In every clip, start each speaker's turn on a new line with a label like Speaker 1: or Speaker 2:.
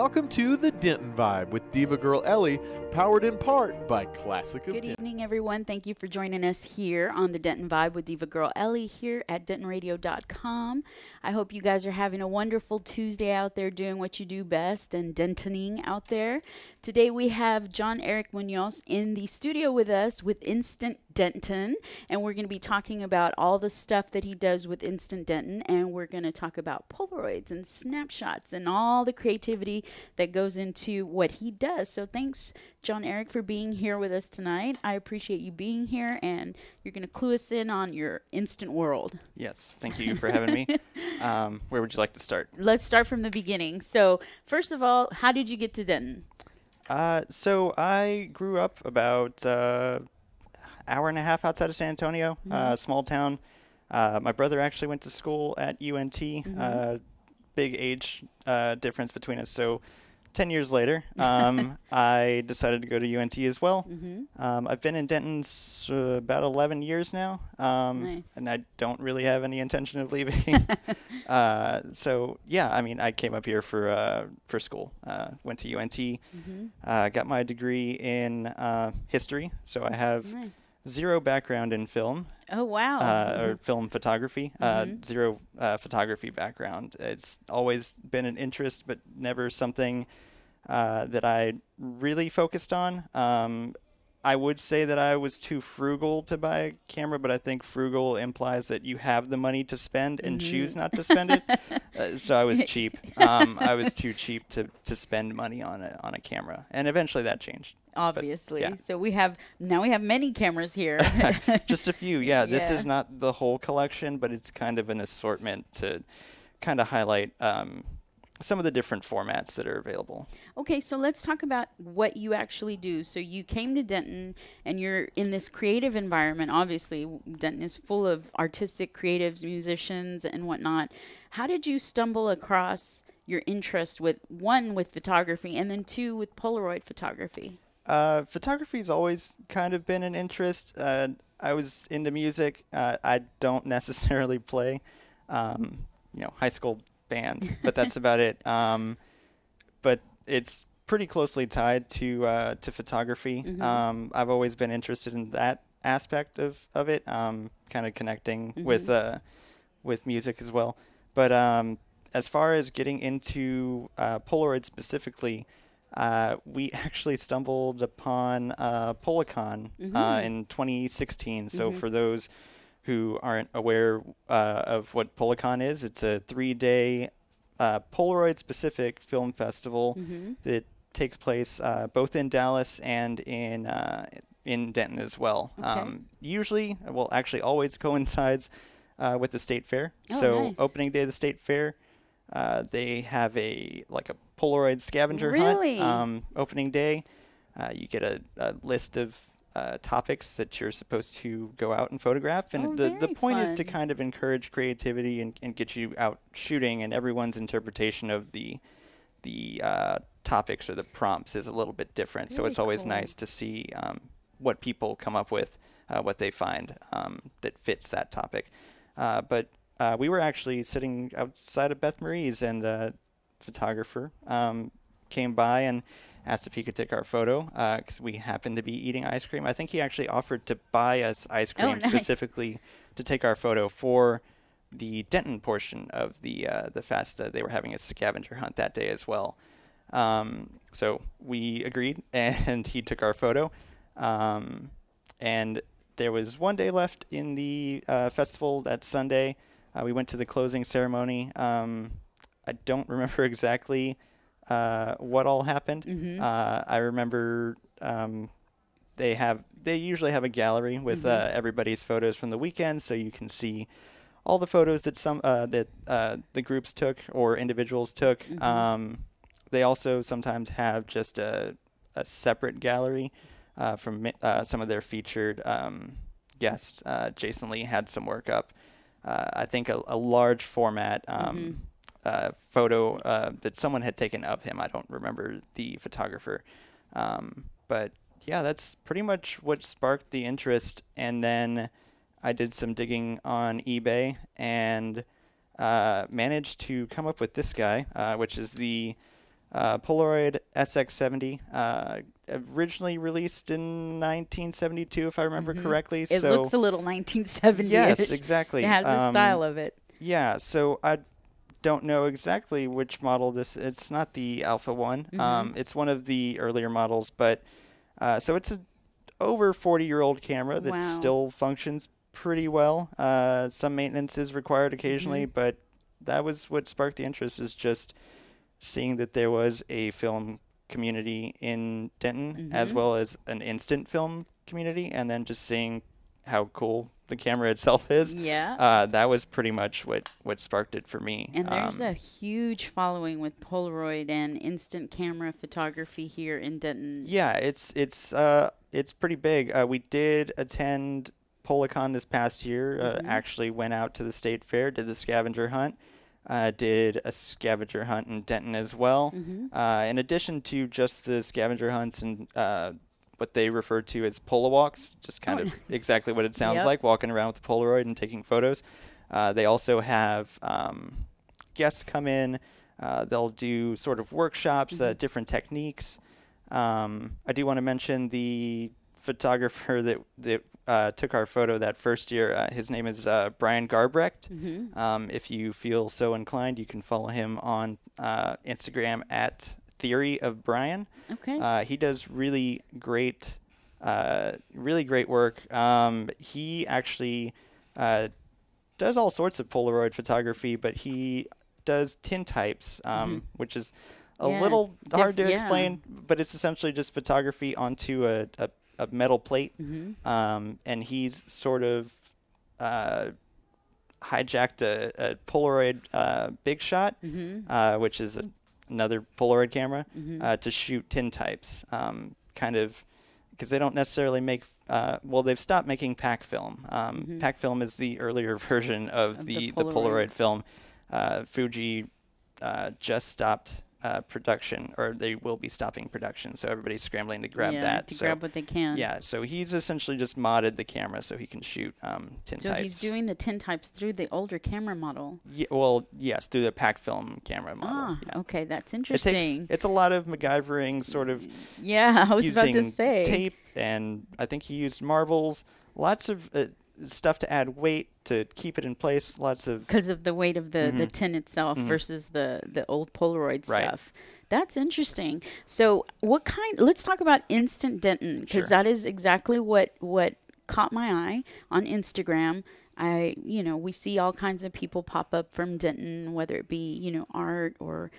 Speaker 1: Welcome to the Denton Vibe with Diva Girl Ellie, powered in part by Classic of
Speaker 2: Good
Speaker 1: Denton.
Speaker 2: evening, everyone. Thank you for joining us here on the Denton Vibe with Diva Girl Ellie here at DentonRadio.com. I hope you guys are having a wonderful Tuesday out there doing what you do best and Dentoning out there. Today we have John Eric Munoz in the studio with us with InstantDenton, and we're going to be talking about all the stuff that he does with InstantDenton, and we're going to talk about Polaroids and snapshots and all the creativity that goes into what he does. So thanks, John Eric, for being here with us tonight. I appreciate you being here, and you're going to clue us in on your instant world.
Speaker 3: Yes, thank you for having me. Where would you like to start?
Speaker 2: Let's start from the beginning. So first of all, how did you get to Denton?
Speaker 3: So I grew up about hour and a half outside of San Antonio, small town. My brother actually went to school at UNT. Big age difference between us. So 10 years later, I decided to go to UNT as well. I've been in Denton about 11 years now,
Speaker 2: Nice.
Speaker 3: and I don't really have any intention of leaving. So yeah, I mean, I came up here for school. Went to UNT, got my degree in history. So I have
Speaker 2: Nice.
Speaker 3: zero background in film.
Speaker 2: Oh, wow.
Speaker 3: Or film photography, zero photography background. It's always been an interest, but never something that I really focused on. I would say that I was too frugal to buy a camera, but I think frugal implies that you have the money to spend and choose not to spend it. So I was cheap. I was too cheap to spend money on a camera, and eventually that changed.
Speaker 2: Obviously.
Speaker 3: yeah.
Speaker 2: So we have many cameras here.
Speaker 3: Just a few, yeah. This
Speaker 2: Yeah.
Speaker 3: is not the whole collection, but it's kind of an assortment to kind of highlight some of the different formats that are available.
Speaker 2: Okay, so let's talk about what you actually do. So you came to Denton and you're in this creative environment. Obviously, Denton is full of artistic creatives, musicians, and whatnot. How did you stumble across your interest with photography and then two, with Polaroid photography?
Speaker 3: Photography's always kind of been an interest. I was into music. I don't necessarily play, high school band, but that's about it. But it's pretty closely tied to photography. I've always been interested in that aspect of it, kind of connecting with music as well. But as far as getting into Polaroid specifically, we actually stumbled upon Policon in 2016. So for those who aren't aware of what Policon is, it's a 3-day Polaroid-specific film festival that takes place both in Dallas and in Denton as well.
Speaker 2: Okay.
Speaker 3: Usually, actually always coincides with the State Fair.
Speaker 2: Oh,
Speaker 3: So
Speaker 2: nice.
Speaker 3: opening day of the State Fair, they have a Polaroid scavenger
Speaker 2: Really?
Speaker 3: hunt. Opening day, you get a list of topics that you're supposed to go out and photograph, and
Speaker 2: Oh,
Speaker 3: the
Speaker 2: very
Speaker 3: point is to
Speaker 2: fun.
Speaker 3: kind of encourage creativity and get you out shooting, and everyone's interpretation of the topics or the prompts is a little bit different. So
Speaker 2: Very
Speaker 3: it's always
Speaker 2: cool.
Speaker 3: nice to see what people come up with, what they find that fits that topic. But we were actually sitting outside of Beth Marie's, and a photographer came by and asked if he could take our photo because we happened to be eating ice cream. I think he actually offered to buy us ice cream
Speaker 2: nice.
Speaker 3: specifically to take our photo for the Denton portion of the fest. They were having a scavenger hunt that day as well. So we agreed, and he took our photo. And there was one day left in the festival that Sunday. We went to the closing ceremony. I don't remember exactly what all happened. I remember they usually have a gallery with everybody's photos from the weekend, so you can see all the photos that the groups took or individuals took. They also sometimes have just a separate gallery from some of their featured guests. Jason Lee had some work up. I think a large format photo that someone had taken of him. I don't remember the photographer. But yeah, that's pretty much what sparked the interest. And then I did some digging on eBay and managed to come up with this guy, which is the Polaroid SX70, originally released in 1972, if I remember correctly.
Speaker 2: It looks a little 1970s.
Speaker 3: Yes, exactly.
Speaker 2: It has the style of it.
Speaker 3: Yeah, so I don't know exactly which model it's not the Alpha one. It's one of the earlier models, but so it's a over 40-year-old camera that still functions pretty well. Some maintenance is required occasionally, but that was what sparked the interest, is just seeing that there was a film community in Denton as well as an instant film community, and then just seeing how cool the camera itself is.
Speaker 2: Yeah.
Speaker 3: That was pretty much what sparked it for me.
Speaker 2: And there's a huge following with Polaroid and instant camera photography here in Denton.
Speaker 3: Yeah, it's pretty big. We did attend Policon this past year. Actually went out to the state fair, did the scavenger hunt. Did a scavenger hunt in Denton as well. In addition to just the scavenger hunts and what they refer to as Polawalks, just kind of
Speaker 2: nice.
Speaker 3: Exactly what it sounds like, walking around with a Polaroid and taking photos. They also have guests come in. They'll do sort of workshops, different techniques. I do want to mention the photographer that took our photo that first year. His name is Brian Garbrecht. If you feel so inclined, you can follow him on Instagram at Theory of Brian.
Speaker 2: Okay.
Speaker 3: He does really great work. He actually does all sorts of Polaroid photography, but he does tintypes, which is a little hard to explain, but it's essentially just photography onto a metal plate. And he's sort of hijacked a Polaroid Big Shot, which is another Polaroid camera, to shoot tintypes, kind of because they don't necessarily make they've stopped making pack film. Pack film is the earlier version of the Polaroid film. Fuji just stopped production, or they will be stopping production, so everybody's scrambling to grab that.
Speaker 2: To grab what they can.
Speaker 3: Yeah, so he's essentially just modded the camera so he can shoot tintypes.
Speaker 2: So he's doing the tintypes through the older camera model.
Speaker 3: Yeah, well, yes, through the pack film camera model.
Speaker 2: Okay, that's interesting.
Speaker 3: It's a lot of MacGyvering, sort of.
Speaker 2: Yeah, I was about to say.
Speaker 3: Tape, and I think he used marbles. Lots of stuff to add weight to keep it in place. Lots of, because
Speaker 2: of the weight of the tin itself versus the old Polaroid stuff. That's interesting. So let's talk about InstantDenton, because that is exactly what caught my eye on Instagram. We see all kinds of people pop up from Denton, whether it be, art or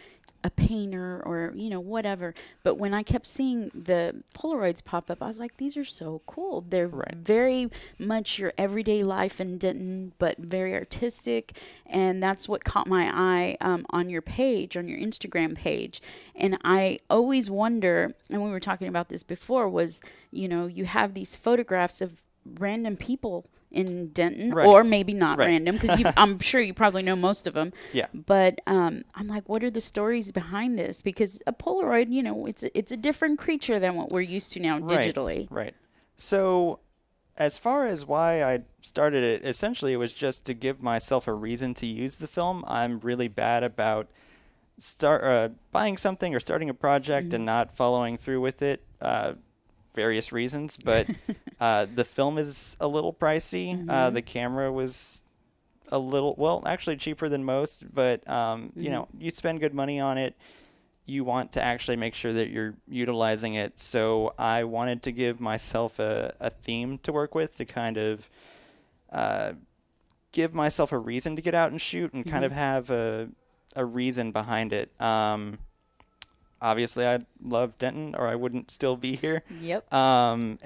Speaker 2: a painter or, whatever. But when I kept seeing the Polaroids pop up, I was like, these are so cool. They're very much your everyday life in Denton, but very artistic. And that's what caught my eye on your page, on your Instagram page. And I always wonder, and we were talking about this before, was, you have these photographs of random people in Denton, or maybe not random, because I'm sure you probably know most of them.
Speaker 3: Yeah.
Speaker 2: But I'm like, what are the stories behind this? Because a Polaroid, it's a different creature than what we're used to now digitally.
Speaker 3: Right. So as far as why I started it, essentially it was just to give myself a reason to use the film. I'm really bad about buying something or starting a project and not following through with it. Various reasons, but the film is a little pricey. The camera was a little, actually cheaper than most, but you spend good money on it. You want to actually make sure that you're utilizing it. So I wanted to give myself a theme to work with, to kind of give myself a reason to get out and shoot, and kind of have a reason behind it. Obviously, I love Denton, or I wouldn't still be here.
Speaker 2: Yep.
Speaker 3: And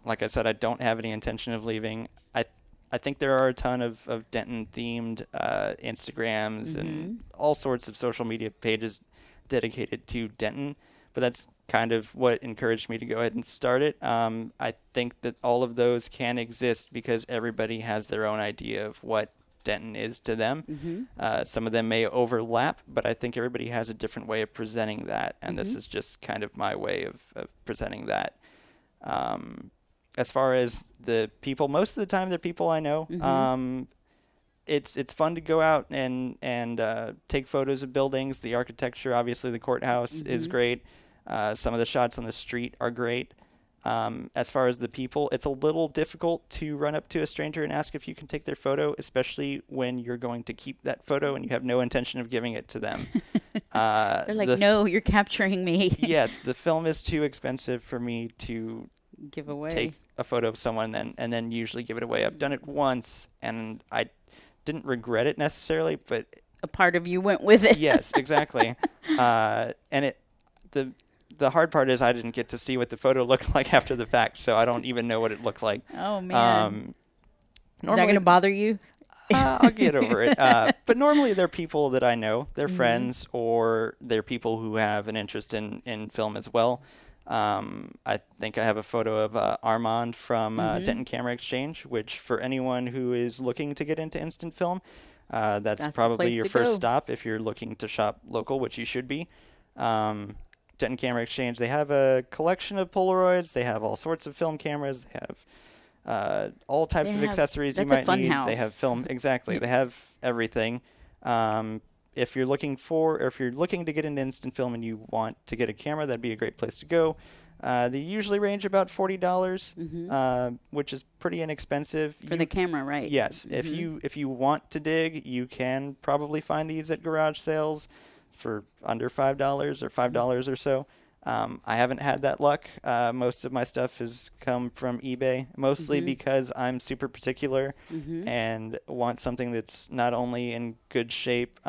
Speaker 3: like I said, I don't have any intention of leaving. I think there are a ton of Denton-themed Instagrams and all sorts of social media pages dedicated to Denton, but that's kind of what encouraged me to go ahead and start it. I think that all of those can exist because everybody has their own idea of what Denton is to them. Some of them may overlap, but I think everybody has a different way of presenting that, and this is just kind of my way of presenting that. As far as the people, most of the time they're people I know. it's fun to go out and take photos of buildings. The architecture, obviously, the courthouse is great. Some of the shots on the street are great. As far as the people, it's a little difficult to run up to a stranger and ask if you can take their photo, especially when you're going to keep that photo and you have no intention of giving it to them.
Speaker 2: They're like, no, you're capturing me.
Speaker 3: Yes, the film is too expensive for me to
Speaker 2: give away.
Speaker 3: Take a photo of someone and then usually give it away. I've done it once, and I didn't regret it necessarily, but
Speaker 2: a part of you went with it.
Speaker 3: Yes, exactly. And the hard part is I didn't get to see what the photo looked like after the fact, so I don't even know what it looked like.
Speaker 2: Oh, man. Is that
Speaker 3: Normally,
Speaker 2: going to bother you?
Speaker 3: I'll get over it. But normally they're people that I know. They're friends, or they're people who have an interest in film as well. I think I have a photo of Armand from Denton Camera Exchange, which for anyone who is looking to get into instant film, that's probably your first stop if you're looking to shop local, which you should be. Denton Camera Exchange, they have a collection of Polaroids. They have all sorts of film cameras. They have all types of accessories you might need.
Speaker 2: House.
Speaker 3: They have film. Exactly. They have everything. If you're looking to get into instant film and you want to get a camera, that'd be a great place to go. They usually range about $40, which is pretty inexpensive.
Speaker 2: For the camera, right?
Speaker 3: Yes. If you want to dig, you can probably find these at garage sales for under $5 or $5 or so. I haven't had that luck. Most of my stuff has come from eBay, mostly because I'm super particular and want something that's not only in good shape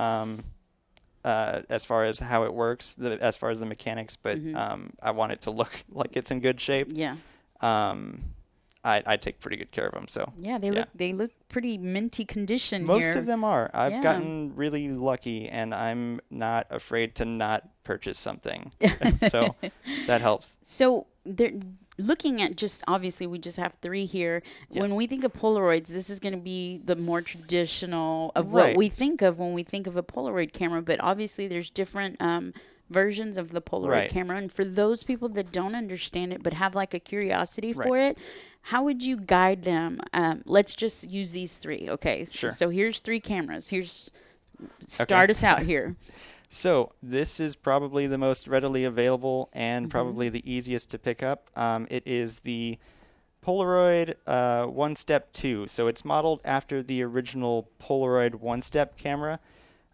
Speaker 3: as far as how it works, as far as the mechanics, but I want it to look like it's in good shape.
Speaker 2: Yeah.
Speaker 3: I take pretty good care of them. So
Speaker 2: yeah, they look pretty minty condition.
Speaker 3: Most of them are. I've gotten really lucky, and I'm not afraid to not purchase something. So that helps.
Speaker 2: So looking at obviously we just have 3 here.
Speaker 3: Yes.
Speaker 2: When we think of Polaroids, this is going to be the more traditional of what we think of when we think of a Polaroid camera. But obviously there's different versions of the Polaroid camera. And for those people that don't understand it but have like a curiosity for it, how would you guide them? Let's just use these 3. Okay.
Speaker 3: Sure.
Speaker 2: So here's 3 cameras. Start us out here.
Speaker 3: So this is probably the most readily available and probably the easiest to pick up. It is the Polaroid One Step 2. So it's modeled after the original Polaroid One Step camera.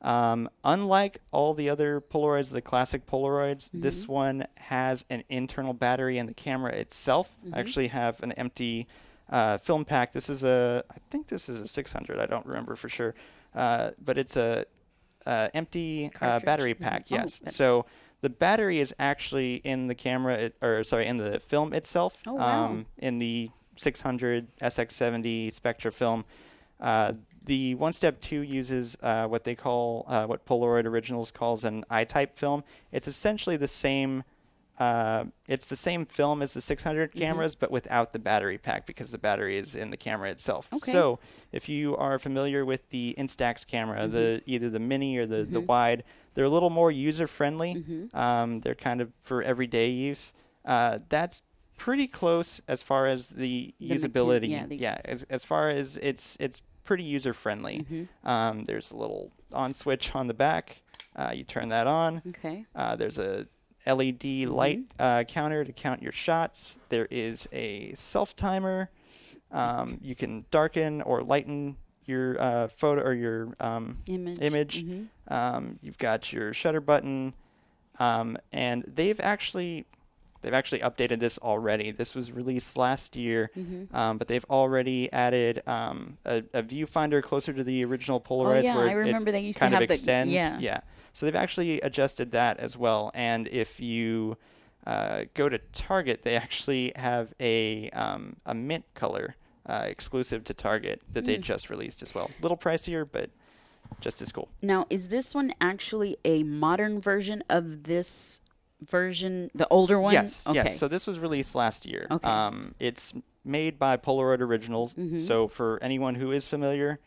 Speaker 3: Unlike all the other Polaroids, the classic Polaroids, this one has an internal battery in the camera itself. I actually have an empty film pack. I think this is a 600. I don't remember for sure. But it's a empty battery pack. Yes. So the battery is actually in the camera, in the film itself.
Speaker 2: Oh, wow.
Speaker 3: In the 600 SX70 Spectra film. The One Step 2 uses what they call, what Polaroid Originals calls an I-type film. It's essentially the same. It's the same film as the 600 cameras, but without the battery pack because the battery is in the camera itself.
Speaker 2: Okay.
Speaker 3: So if you are familiar with the Instax camera, either the mini or the wide, they're a little more user-friendly. They're kind of for everyday use. That's pretty close as far as the usability. As far as it's pretty user-friendly. There's a little on switch on the back. You turn that on.
Speaker 2: Okay.
Speaker 3: There's a LED light counter to count your shots. There is a self-timer. You can darken or lighten your photo or your image. You've got your shutter button. And they've actually updated this already. This was released last year, but they've already added a viewfinder closer to the original Polaroids.
Speaker 2: I remember they used to have
Speaker 3: kind of extends. Yeah. So they've actually adjusted that as well. And if you go to Target, they actually have a mint color exclusive to Target that they just released as well. A little pricier, but just as cool.
Speaker 2: Now, is this one actually a modern version of this version, the older one?
Speaker 3: Yes.
Speaker 2: Okay.
Speaker 3: Yes. So this was released last year.
Speaker 2: Okay.
Speaker 3: It's made by Polaroid Originals. So for anyone who is familiar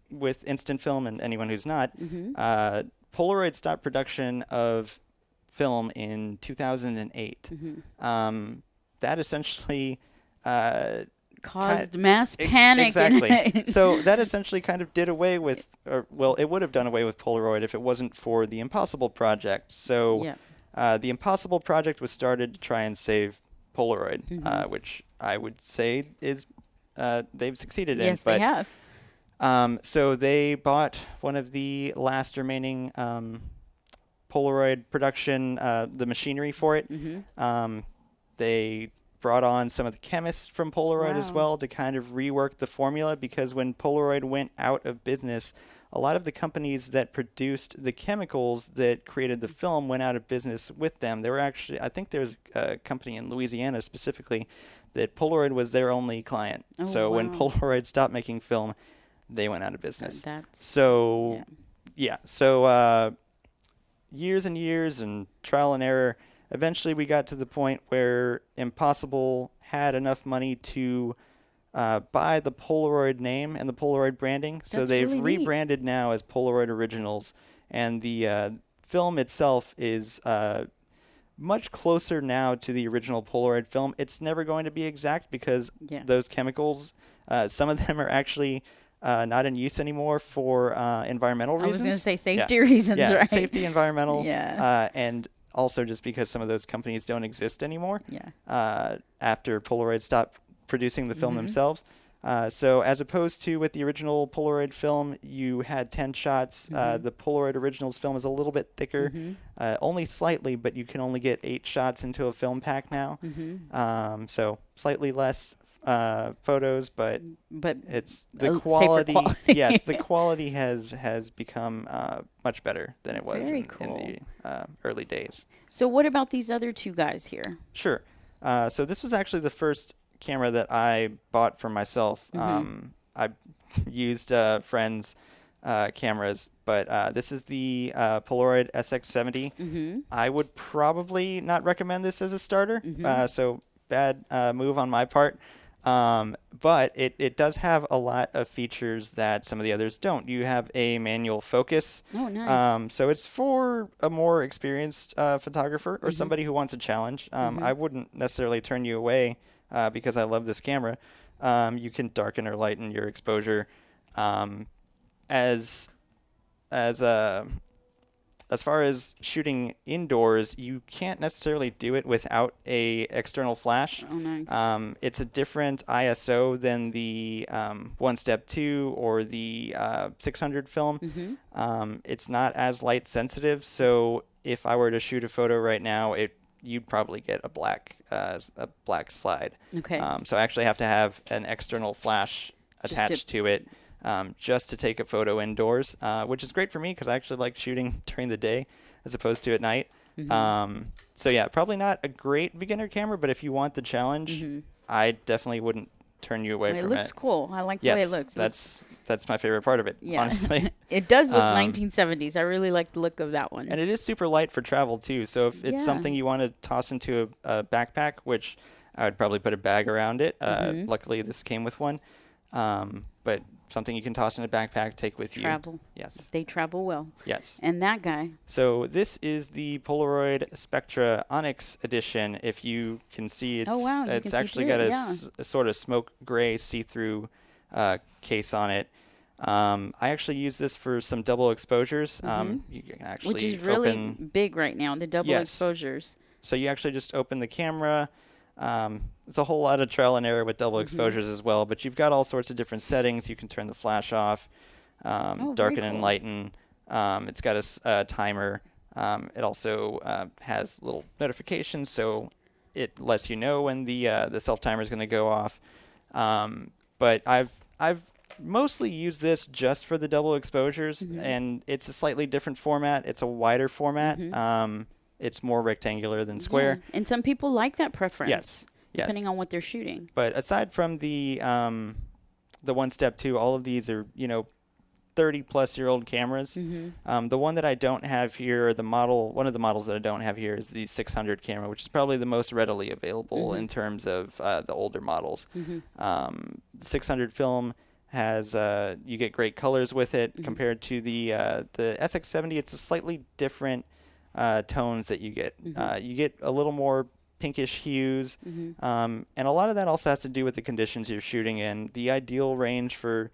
Speaker 3: with instant film and anyone who's not, Polaroid stopped production of film in 2008. That essentially
Speaker 2: caused mass panic.
Speaker 3: Exactly. So that essentially kind of did away with, well, it would have done away with Polaroid if it wasn't for the Impossible Project. So the Impossible Project was started to try and save Polaroid, which I would say is they've succeeded in.
Speaker 2: Yes, they have.
Speaker 3: So they bought one of the last remaining Polaroid production, the machinery for it. They brought on some of the chemists from Polaroid as well to kind of rework the formula, because when Polaroid went out of business, a lot of the companies that produced the chemicals that created the film went out of business with them. There were actually, I think there's a company in Louisiana specifically that Polaroid was their only client. So when Polaroid stopped making film, they went out of business. So years and years and trial and error, eventually we got to the point where Impossible had enough money to buy the Polaroid name and the Polaroid branding. So they've really rebranded now as Polaroid Originals. And the film itself is much closer now to the original Polaroid film. It's never going to be exact because those chemicals, some of them are actually not in use anymore for environmental reasons.
Speaker 2: I was going to say safety reasons, right?
Speaker 3: Safety, environmental, and also just because some of those companies don't exist anymore after Polaroid stopped producing the film themselves. So as opposed to with the original Polaroid film, you had 10 shots. The Polaroid Originals film is a little bit thicker, only slightly, but you can only get 8 shots into a film pack now. So slightly less photos, but it's the quality. Yes, the quality has become much better than it was in the early days.
Speaker 2: So what about these other two guys here?
Speaker 3: Sure. So this was actually the first camera that I bought for myself. I used friends' cameras, but this is the Polaroid SX70. I would probably not recommend this as a starter, so bad move on my part. But it does have a lot of features that some of the others don't. You have a manual focus.
Speaker 2: Oh, nice.
Speaker 3: So it's for a more experienced photographer or somebody who wants a challenge. I wouldn't necessarily turn you away because I love this camera. You can darken or lighten your exposure. As far as shooting indoors, you can't necessarily do it without a external flash.
Speaker 2: Oh, nice.
Speaker 3: It's a different ISO than the 1-step-2 or the 600 film. It's not as light sensitive, so if I were to shoot a photo right now, you'd probably get a black slide.
Speaker 2: Okay.
Speaker 3: So I actually have to have an external flash attached to it. Just to take a photo indoors, which is great for me because I actually like shooting during the day as opposed to at night. So yeah, probably not a great beginner camera, but if you want the challenge, I definitely wouldn't turn you away from it.
Speaker 2: It looks cool. I like the way it looks.
Speaker 3: That's my favorite part of it, honestly.
Speaker 2: It does look 1970s. I really like the look of that one.
Speaker 3: And it is super light for travel too. So if it's something you want to toss into a backpack, which I would probably put a bag around it. Luckily, this came with one. But something you can toss in a backpack, take with you.
Speaker 2: Travel.
Speaker 3: Yes.
Speaker 2: They travel well.
Speaker 3: Yes.
Speaker 2: And that guy.
Speaker 3: So this is the Polaroid Spectra Onyx edition. If you can see, it's actually got a sort of smoke gray see-through case on it. I actually use this for some double exposures. You can actually
Speaker 2: which is really big right now, the double exposures.
Speaker 3: So you actually just open the camera. It's a whole lot of trial and error with double exposures as well, but you've got all sorts of different settings. You can turn the flash off, darken and lighten. It's got a timer. It also has little notifications, so it lets you know when the self timer is going to go off. But I've mostly used this just for the double exposures, and it's a slightly different format. It's a wider format. It's more rectangular than square.
Speaker 2: Yeah. And some people like that preference.
Speaker 3: Yes.
Speaker 2: Depending on what they're shooting.
Speaker 3: But aside from the 1-step-2, all of these are, 30-plus-year-old cameras. The one that I don't have here, one of the models that I don't have here is the 600 camera, which is probably the most readily available in terms of the older models. 600 film has you get great colors with it compared to the SX70. It's a slightly different tones that you get. You get a little more pinkish hues. And a lot of that also has to do with the conditions you're shooting in. The ideal range for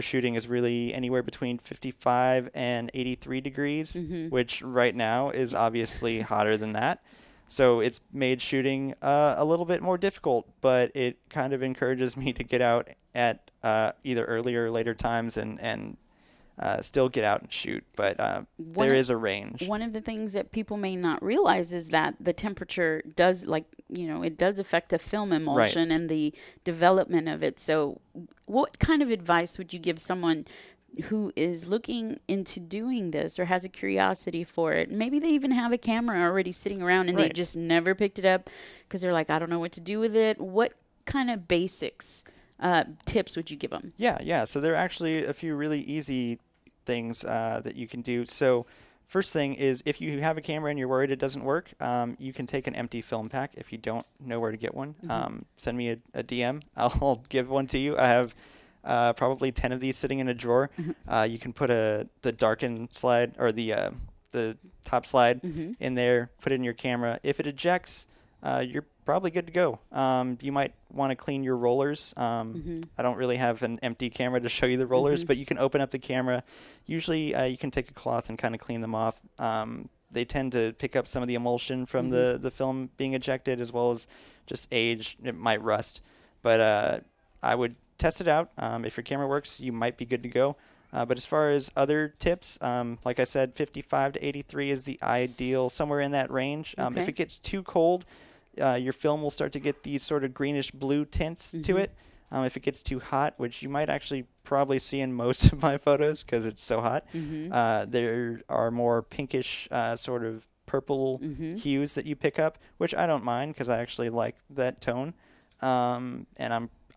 Speaker 3: shooting is really anywhere between 55 and 83 degrees, which right now is obviously hotter than that. So it's made shooting a little bit more difficult, but it kind of encourages me to get out at either earlier or later times and still get out and shoot. But there is a range.
Speaker 2: One of the things that people may not realize is that the temperature does, it does affect the film emulsion and the development of it. So what kind of advice would you give someone who is looking into doing this or has a curiosity for it? Maybe they even have a camera already sitting around and they just never picked it up because they're like, I don't know what to do with it. What kind of basics tips would you give them?
Speaker 3: Yeah. So there are actually a few really easy things that you can do. So first thing is, if you have a camera and you're worried it doesn't work, you can take an empty film pack. If you don't know where to get one, send me a DM. I'll give one to you. I have probably 10 of these sitting in a drawer. You can put the darken slide or the top slide in there, put it in your camera. If it ejects, you're probably good to go. You might want to clean your rollers. I don't really have an empty camera to show you the rollers, but you can open up the camera. Usually you can take a cloth and kind of clean them off. They tend to pick up some of the emulsion from the film being ejected, as well as just age. It might rust. But I would test it out. If your camera works, you might be good to go. But as far as other tips, like I said, 55 to 83 is the ideal, somewhere in that range. If it gets too cold, your film will start to get these sort of greenish blue tints to it. If it gets too hot, which you might actually probably see in most of my photos because it's so hot, there are more pinkish sort of purple hues that you pick up, which I don't mind because I actually like that tone. And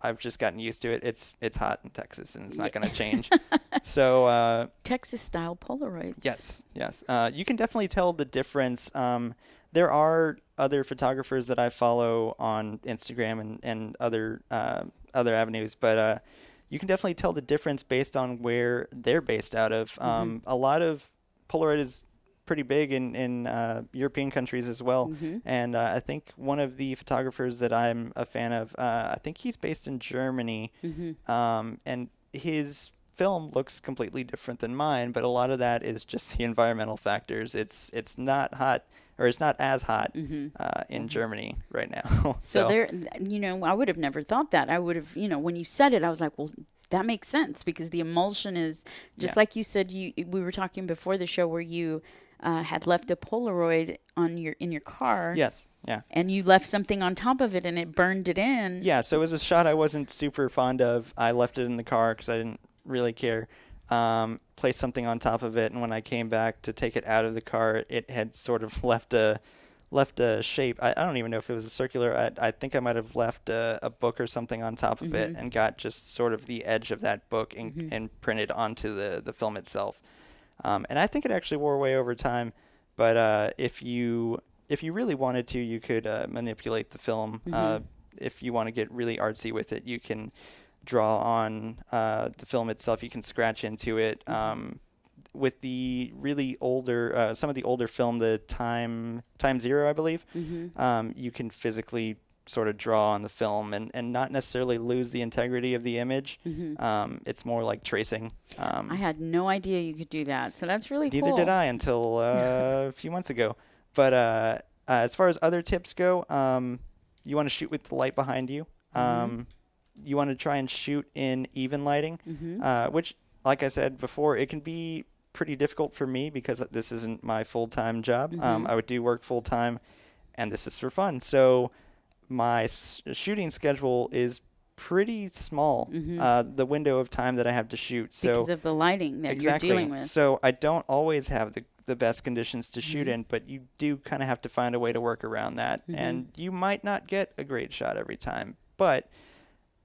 Speaker 3: I've just gotten used to it. It's hot in Texas, and it's not going to change. So
Speaker 2: Texas-style Polaroids.
Speaker 3: Yes. You can definitely tell the difference. There are other photographers that I follow on Instagram and other avenues, but you can definitely tell the difference based on where they're based out of. A lot of Polaroid is pretty big in European countries as well. And I think one of the photographers that I'm a fan of, I think he's based in Germany, and his film looks completely different than mine, but a lot of that is just the environmental factors. It's not hot, or it's not as hot in Germany right now.
Speaker 2: So there, I would have never thought that. I would have, when you said it, I was like, well, that makes sense, because the emulsion is just like you said. We were talking before the show where you had left a Polaroid in your car.
Speaker 3: Yes. Yeah.
Speaker 2: And you left something on top of it, and it burned it in.
Speaker 3: Yeah. So it was a shot I wasn't super fond of. I left it in the car because I didn't really care. Placed something on top of it, and when I came back to take it out of the car, it had sort of left a shape. I don't even know if it was a circular. I think I might have left a book or something on top of it, and got just sort of the edge of that book and printed onto the film itself. And I think it actually wore away over time. But if you really wanted to, you could manipulate the film. If you want to get really artsy with it, you can draw on the film itself. You can scratch into it. With the really older, some of the older film, the Time Zero, I believe, you can physically sort of draw on the film and not necessarily lose the integrity of the image. It's more like tracing.
Speaker 2: I had no idea you could do that, so that's really cool.
Speaker 3: Neither did I until a few months ago. But as far as other tips go, you want to shoot with the light behind you. You want to try and shoot in even lighting, which, like I said before, it can be pretty difficult for me because this isn't my full-time job. I would do work full-time, and this is for fun. So my shooting schedule is pretty small, the window of time that I have to shoot. So
Speaker 2: because of the lighting that you're dealing with.
Speaker 3: So I don't always have the best conditions to shoot in, but you do kind of have to find a way to work around that. And you might not get a great shot every time, but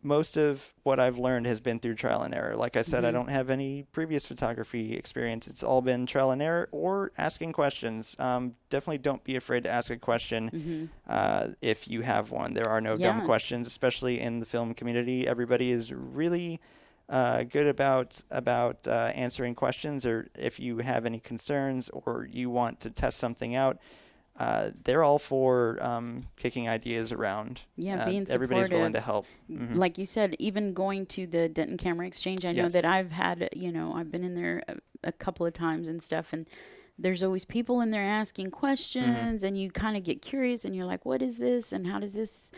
Speaker 3: most of what I've learned has been through trial and error. Like I said, I don't have any previous photography experience. It's all been trial and error or asking questions. Definitely don't be afraid to ask a question if you have one. There are no dumb questions, especially in the film community. Everybody is really good about answering questions, or if you have any concerns or you want to test something out, they're all for kicking ideas around.
Speaker 2: Yeah, being
Speaker 3: everybody's willing
Speaker 2: supportive.
Speaker 3: to help.
Speaker 2: Like you said, even going to the Denton Camera Exchange, I know
Speaker 3: Yes.
Speaker 2: that I've had, I've been in there a couple of times and stuff, and there's always people in there asking questions, and you kind of get curious, and you're like, what is this, and how does this,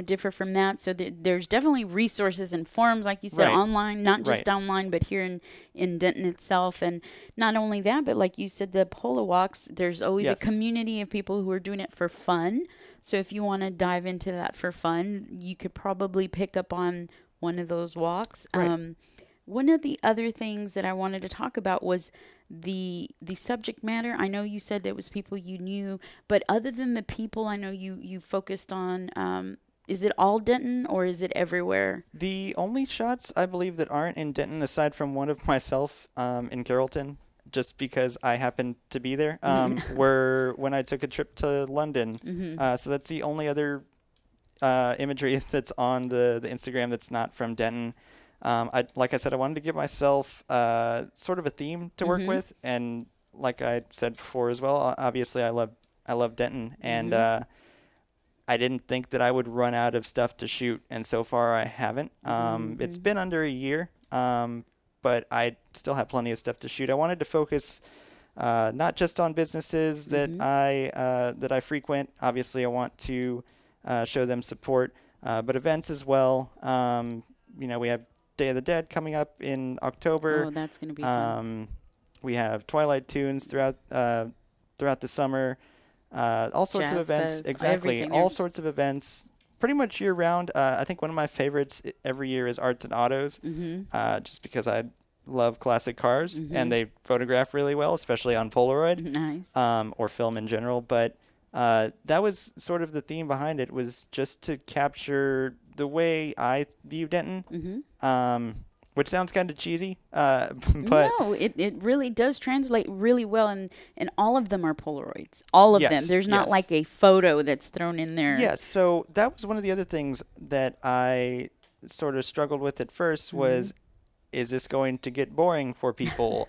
Speaker 2: differ from that? So there's definitely resources and forums, like you said,
Speaker 3: Right.
Speaker 2: online, not just
Speaker 3: Right.
Speaker 2: online, but here in Denton itself. And not only that, but like you said, the polo walks, there's always
Speaker 3: Yes.
Speaker 2: a community of people who are doing it for fun. So if you want to dive into that for fun, you could probably pick up on one of those walks.
Speaker 3: Right.
Speaker 2: One of the other things that I wanted to talk about was the subject matter. I know you said it was people you knew, but other than the people, I know you focused on. Is it all Denton or is it everywhere?
Speaker 3: The only shots I believe that aren't in Denton, aside from one of myself in Carrollton, just because I happened to be there, were when I took a trip to London. So that's the only other imagery that's on the Instagram that's not from Denton. Like I said, I wanted to give myself sort of a theme to work with, and like I said before as well, obviously I love Denton, and I didn't think that I would run out of stuff to shoot, and so far I haven't. It's been under a year, but I still have plenty of stuff to shoot. I wanted to focus not just on businesses that I frequent. Obviously, I want to show them support, but events as well. We have Day of the Dead coming up in October.
Speaker 2: Oh, that's going to be fun.
Speaker 3: We have Twilight Tunes throughout the summer. All sorts of
Speaker 2: Jazz
Speaker 3: events.
Speaker 2: fest,
Speaker 3: Exactly.
Speaker 2: everything.
Speaker 3: All sorts of events. Pretty much year round. I think one of my favorites every year is Arts and Autos, just because I love classic cars and they photograph really well, especially on Polaroid.
Speaker 2: Nice.
Speaker 3: Or film in general. But that was sort of the theme behind it, was just to capture the way I view Denton. Which sounds kind of cheesy, but
Speaker 2: no, it really does translate really well, and all of them are Polaroids. All of them. There's not like a photo that's thrown in there.
Speaker 3: Yes, so that was one of the other things that I sort of struggled with at first was, is this going to get boring for people,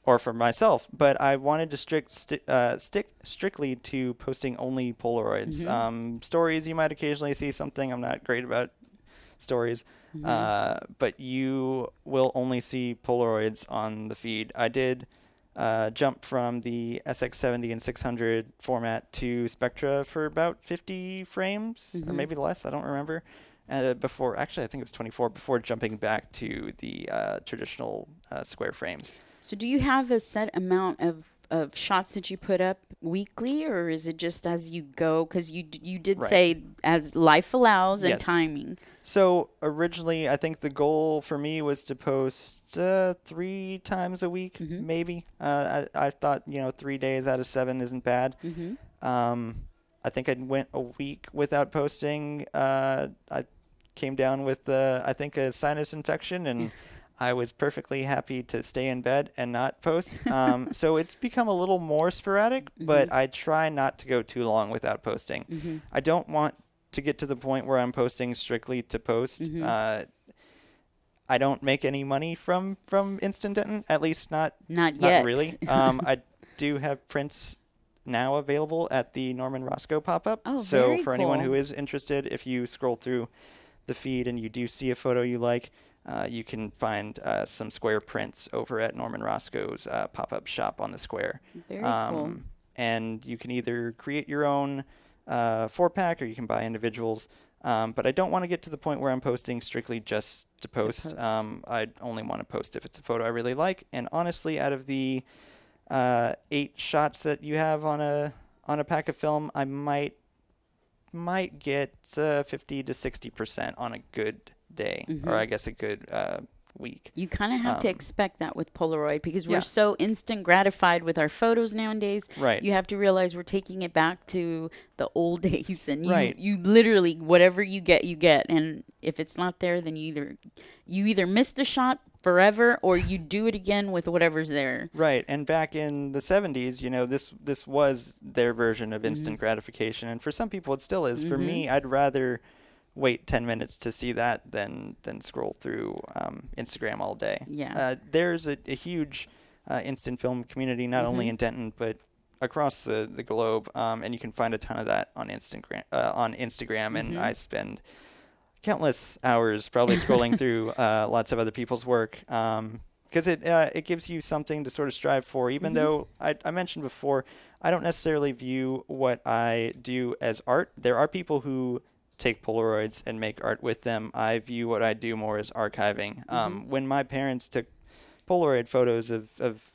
Speaker 3: or for myself? But I wanted to stick strictly to posting only Polaroids. Stories, you might occasionally see something. I'm not great about stories. But you will only see Polaroids on the feed. I did jump from the SX70 and 600 format to Spectra for about 50 frames, or maybe less, I don't remember, before, actually I think it was 24, before jumping back to the traditional square frames.
Speaker 2: So do you have a set amount of shots that you put up weekly, or is it just as you go? Because you did say as life allows and timing.
Speaker 3: So originally, I think the goal for me was to post 3 times a week, maybe. I thought 3 days out of 7 isn't bad. I think I went a week without posting. I came down with I think a sinus infection, and I was perfectly happy to stay in bed and not post. So it's become a little more sporadic, but I try not to go too long without posting. I don't want to get to the point where I'm posting strictly to post. I don't make any money from InstantDenton, at least not yet. Not really. I do have prints now available at the Norman Roscoe pop-up.
Speaker 2: Oh,
Speaker 3: so
Speaker 2: very
Speaker 3: for
Speaker 2: cool.
Speaker 3: anyone who is interested, if you scroll through the feed and you do see a photo you like, you can find some square prints over at Norman Roscoe's pop-up shop on the square.
Speaker 2: Very cool.
Speaker 3: And you can either create your own 4-pack or you can buy individuals. But I don't want to get to the point where I'm posting strictly just to post. I only want to post if it's a photo I really like. And honestly, out of the 8 shots that you have on a pack of film, I might get 50 to 60% on a good day, or I guess a good week.
Speaker 2: You kind of have to expect that with Polaroid, because we're so instant gratified with our photos nowadays.
Speaker 3: Right.
Speaker 2: You have to realize we're taking it back to the old days, and you
Speaker 3: Right.
Speaker 2: literally, whatever you get, and if it's not there, then you either miss the shot forever or you do it again with whatever's there.
Speaker 3: Right. And back in the 70s, this was their version of instant gratification, and for some people it still is. For me, I'd rather wait 10 minutes to see that than scroll through Instagram all day.
Speaker 2: Yeah.
Speaker 3: There's a huge instant film community, not only in Denton, but across the globe, and you can find a ton of that on Instagram. And I spend countless hours probably scrolling through lots of other people's work, because it gives you something to sort of strive for. Even though I mentioned before, I don't necessarily view what I do as art. There are people who take Polaroids and make art with them. I view what I do more as archiving. When my parents took Polaroid photos of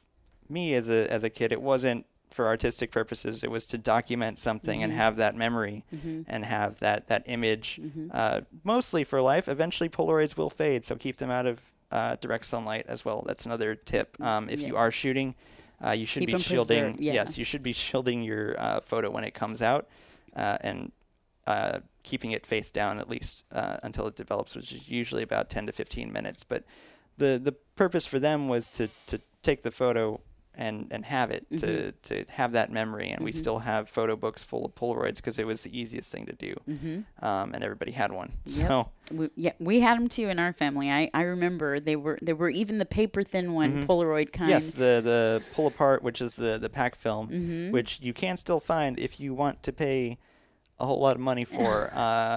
Speaker 3: me as a kid, it wasn't for artistic purposes. It was to document something and have that memory and have that image, mostly for life. Eventually Polaroids will fade, so keep them out of direct sunlight as well. That's another tip. If you are shooting, you should be shielding. Yes, you should be shielding your photo when it comes out, and keeping it face down at least until it develops, which is usually about 10 to 15 minutes. But the purpose for them was to take the photo and have it, to have that memory. And we still have photo books full of Polaroids because it was the easiest thing to do. And everybody had one. So
Speaker 2: we had them too in our family. I remember there were even the paper thin one, Polaroid kind.
Speaker 3: Yes, the pull apart, which is the pack film, which you can still find if you want to pay a whole lot of money for.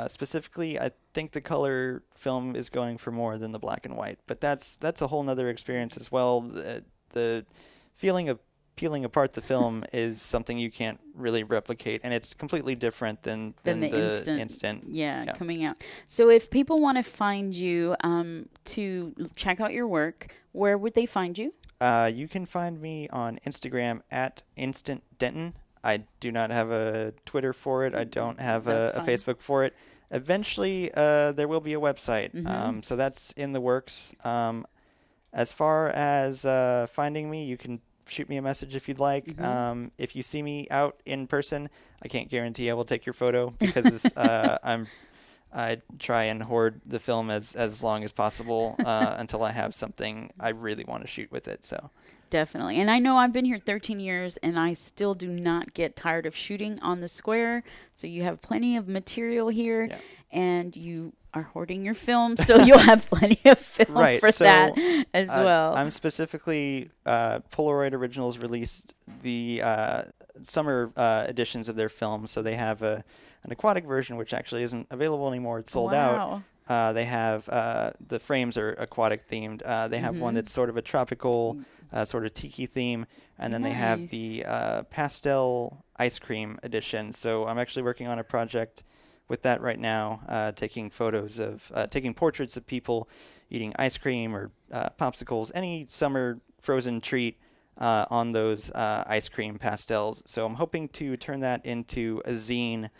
Speaker 3: Specifically, I think the color film is going for more than the black and white, but that's a whole nother experience as well. The feeling of peeling apart the film is something you can't really replicate, and it's completely different than the instant
Speaker 2: coming out. So if people want to find you to check out your work, where would they find you?
Speaker 3: You can find me on Instagram at InstantDenton. I do not have a Twitter for it. I don't have a Facebook for it. Eventually, there will be a website. So that's in the works. As far as finding me, you can shoot me a message if you'd like. If you see me out in person, I can't guarantee I will take your photo because I try and hoard the film as long as possible until I have something I really want to shoot with it. So.
Speaker 2: Definitely. And I know I've been here 13 years and I still do not get tired of shooting on the square. So you have plenty of material here and you are hoarding your film. So you'll have plenty of film for that as well.
Speaker 3: I'm specifically, Polaroid Originals released the summer editions of their films. So they have an aquatic version, which actually isn't available anymore. It's sold out. They have the frames are aquatic themed. They have one that's sort of a tropical, sort of tiki theme, and then they have the pastel ice cream edition. So I'm actually working on a project with that right now, taking photos of taking portraits of people eating ice cream or popsicles, any summer frozen treat on those ice cream pastels. So I'm hoping to turn that into a zine.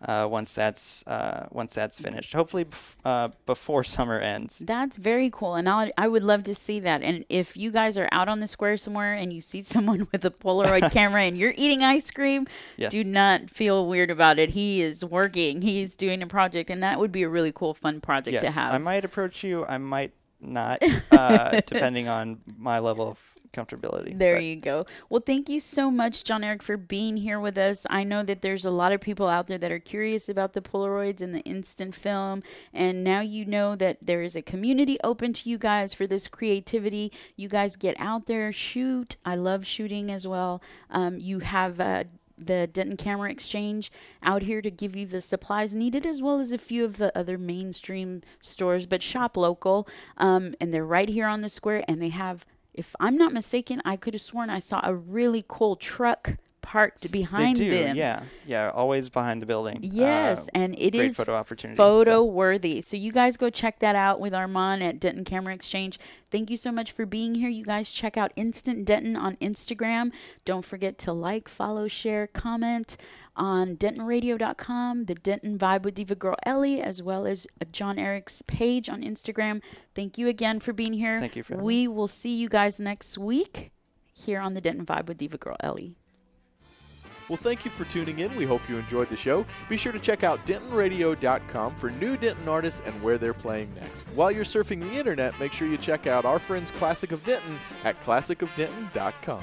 Speaker 3: Once that's finished, hopefully before summer ends.
Speaker 2: That's very cool, and I would love to see that. And if you guys are out on the square somewhere and you see someone with a Polaroid camera and you're eating ice cream, do not feel weird about it. He is working. He's doing a project, and that would be a really cool, fun project to have.
Speaker 3: I might approach you. I might not, depending on my level of comfortability.
Speaker 2: There you go. Well, thank you so much, John Eric, for being here with us. I know that there's a lot of people out there that are curious about the Polaroids and the instant film, and now you know that there is a community open to you guys for this creativity. You guys get out there, shoot. I love shooting as well. You have the Denton Camera Exchange out here to give you the supplies needed, as well as a few of the other mainstream stores, but shop local. And they're right here on the square, and they have, if I'm not mistaken, I could have sworn I saw a really cool truck parked behind them.
Speaker 3: Yeah, always behind the building.
Speaker 2: Yes, and it is
Speaker 3: photo opportunity,
Speaker 2: worthy. So you guys go check that out with Armand at Denton Camera Exchange. Thank you so much for being here. You guys check out Instant Denton on Instagram. Don't forget to like, follow, share, comment on DentonRadio.com, the Denton Vibe with Diva Girl Ellie, as well as John Eric's page on Instagram. Thank you again for being here.
Speaker 3: Thank you for having me.
Speaker 2: We will see you guys next week here on the Denton Vibe with Diva Girl Ellie.
Speaker 1: Well, thank you for tuning in. We hope you enjoyed the show. Be sure to check out DentonRadio.com for new Denton artists and where they're playing next. While you're surfing the internet, make sure you check out our friends Classic of Denton at ClassicofDenton.com.